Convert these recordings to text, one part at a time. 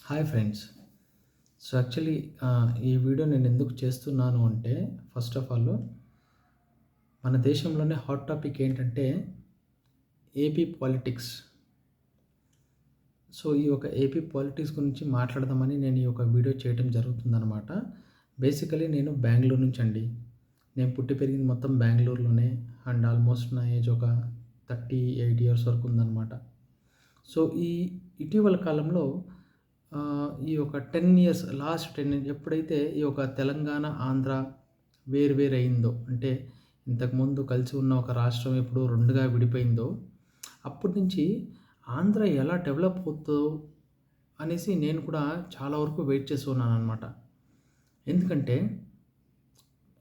Hi friends. So, actually ఈ video నేను ఎందుకు చేస్తున్నాను అంటే, ఫస్ట్ ఆఫ్ ఆల్ మన దేశంలోనే హాట్ టాపిక్ ఏంటంటే ఏపీ పాలిటిక్స్. సో, ఈ యొక్క ఏపీ పాలిటిక్స్ గురించి మాట్లాడదామని నేను ఈ యొక్క వీడియో చేయడం జరుగుతుందనమాట. బేసికలీ నేను బెంగుళూరు నుంచి అండి. నేను పుట్టి పెరిగింది మొత్తం బెంగుళూరులోనే. అండ్ ఆల్మోస్ట్ నా ఏజ్ ఒక 38 ఇయర్స్ వరకు ఉందన్నమాట. సో, ఈ ఇటీవల కాలంలో ఈ యొక్క 10 ఇయర్స్, లాస్ట్ 10 ఇయర్స్ ఎప్పుడైతే ఈ యొక్క తెలంగాణ, ఆంధ్ర వేరు వేరు అయిందో, అంటే ఇంతకుముందు కలిసి ఉన్న ఒక రాష్ట్రం ఇప్పుడు 2గా విడిపోయిందో, అప్పటి నుంచి ఆంధ్ర ఎలా డెవలప్ అవుద్దో అనేసి నేను కూడా చాలా వరకు వెయిట్ చేస్తూ ఉన్నాననమాట. ఎందుకంటే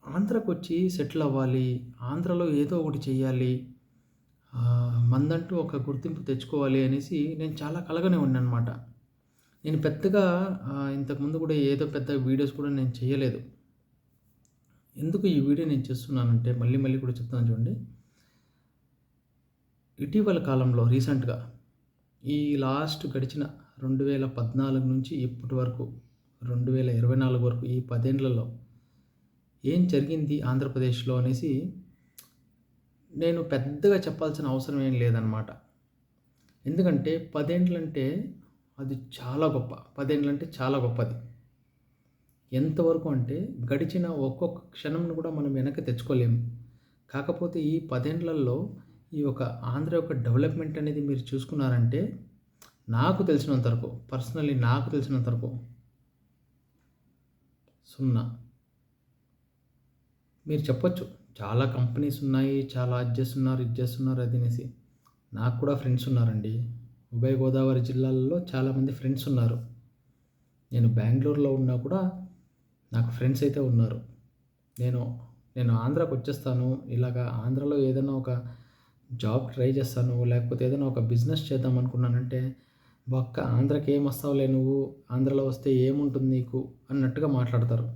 ఆంధ్రాకొచ్చి సెటిల్ అవ్వాలి, ఆంధ్రలో ఏదో ఒకటి చేయాలి, మందంటూ ఒక గుర్తింపు తెచ్చుకోవాలి అనేసి నేను చాలా కలగానే ఉన్నాననమాట. నేను పెద్దగా ఇంతకుముందు కూడా ఏదో పెద్ద వీడియోస్ కూడా నేను చేయలేదు. ఎందుకు ఈ వీడియో నేను చేస్తున్నానంటే మళ్ళీ మళ్ళీ కూడా చెప్తాను చూడండి. ఇటీవల కాలంలో రీసెంట్‌గా ఈ లాస్ట్ గడిచిన 2014 నుంచి ఇప్పటి వరకు 2024 వరకు ఈ 10 ఏండ్లలో ఏం జరిగింది ఆంధ్రప్రదేశ్‌లో అనేసి నేను పెద్దగా చెప్పాల్సిన అవసరం ఏం లేదనమాట. ఎందుకంటే 10 ఏండ్లంటే అది చాలా గొప్ప. 10 ఏండ్లంటే చాలా గొప్పది. ఎంతవరకు అంటే గడిచిన ఒక్కొక్క క్షణంను కూడా మనం వెనక్కి తెచ్చుకోలేము. కాకపోతే ఈ 10 ఏండ్లలో ఈ యొక్క ఆంధ్ర యొక్క డెవలప్‌మెంట్ అనేది మీరు చూసుకున్నారంటే, నాకు తెలిసినంత వరకు, పర్సనల్లీ నాకు తెలిసినంత వరకు 0. మీరు చెప్పొచ్చు, చాలా కంపెనీస్ ఉన్నాయి, చాలా అది చేస్తున్నారు, ఇది చేస్తున్నారు అది అనేసి. నాకు కూడా ఫ్రెండ్స్ ఉన్నారండి. ఉభయ గోదావరి జిల్లాలలో చాలామంది ఫ్రెండ్స్ ఉన్నారు. నేను బెంగుళూరులో ఉన్నా కూడా నాకు ఫ్రెండ్స్ అయితే ఉన్నారు. నేను నేను ఆంధ్రాకి వచ్చేస్తాను, ఇలాగా ఆంధ్రాలో ఏదైనా ఒక జాబ్ ట్రై చేస్తాను, లేకపోతే ఏదైనా ఒక బిజినెస్ చేద్దాం అనుకున్నానంటే, "బక్క ఆంధ్రాకి ఏం వస్తావులే నువ్వు, ఆంధ్రాలో వస్తే ఏముంటుంది నీకు" అన్నట్టుగా మాట్లాడతారు.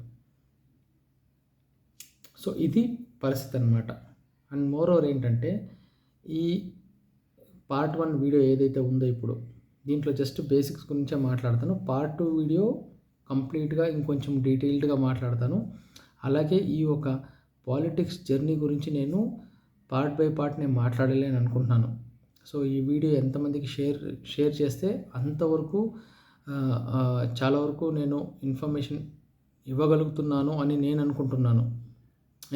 సో, ఇది పరిస్థితి అనమాట. అండ్ మోర్ ఓవర్ ఏంటంటే, ఈ పార్ట్ 1 వీడియో ఏదైతే ఉందో ఇప్పుడు, దీంట్లో జస్ట్ బేసిక్స్ గురించే మాట్లాడతాను. పార్ట్ 2 వీడియో కంప్లీట్‌గా ఇంకొంచెం డీటెయిల్డ్‌గా మాట్లాడతాను. అలాగే ఈ యొక్క పాలిటిక్స్ జర్నీ గురించి నేను పార్ట్ బై పార్ట్ నేను మాట్లాడాలి అని అనుకుంటున్నాను. సో, ఈ వీడియో ఎంతమందికి షేర్ చేస్తే అంతవరకు చాలా వరకు నేను ఇన్ఫర్మేషన్ ఇవ్వగలుగుతున్నాను అని నేను అనుకుంటున్నాను.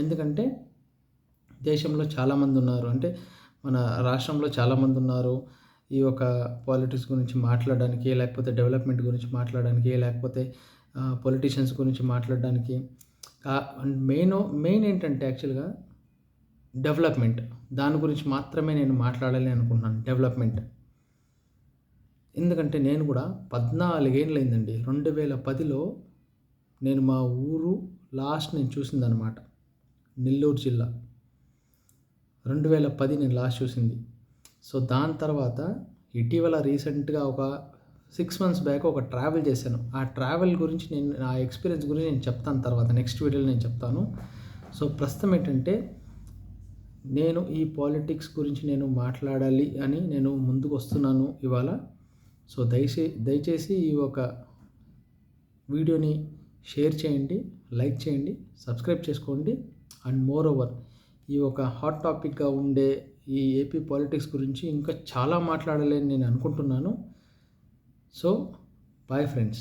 ఎందుకంటే దేశంలో చాలామంది ఉన్నారు. అంటే మన రాష్ట్రంలో చాలామంది ఉన్నారు. ఈ యొక్క పాలిటిక్స్ గురించి మాట్లాడడానికి, లేకపోతే డెవలప్‌మెంట్ గురించి మాట్లాడడానికి, లేకపోతే పొలిటీషియన్స్ గురించి మాట్లాడడానికి. అండ్ మెయిన్ ఏంటంటే యాక్చువల్‌గా డెవలప్‌మెంట్. దాని గురించి మాత్రమే నేను మాట్లాడాలి అనుకుంటున్నాను. డెవలప్‌మెంట్. ఎందుకంటే నేను కూడా 14 ఏండ్లయిందండి. 2010లో నేను మా ఊరు లాస్ట్ నేను చూసిందనమాట. నెల్లూరు జిల్లా. 2010 నేను లాస్ట్ చూసింది. సో, దాని తర్వాత ఇటీవల రీసెంట్‌గా ఒక 6 మంత్స్ బ్యాక్ ఒక ట్రావెల్ చేశాను. ఆ ట్రావెల్ గురించి నా ఎక్స్‌పీరియన్స్ గురించి నేను చెప్తాను తర్వాత. నెక్స్ట్ వీడియోలో నేను చెప్తాను. సో, ప్రస్తుతం ఏంటంటే నేను ఈ పాలిటిక్స్ గురించి నేను మాట్లాడాలి అని నేను ముందుకు వస్తున్నాను ఇవాళ. సో, దయచేసి ఈ ఒక వీడియోని షేర్ చేయండి, లైక్ చేయండి, సబ్స్క్రైబ్ చేసుకోండి. అండ్ మోర్ ఓవర్ ఈ ఒక హాట్ టాపిక్‌గా ఉండే ఈ ఏపీ పాలిటిక్స్ గురించి ఇంకా చాలా మాట్లాడాలి అని నేను అనుకుంటున్నాను. So, bye friends.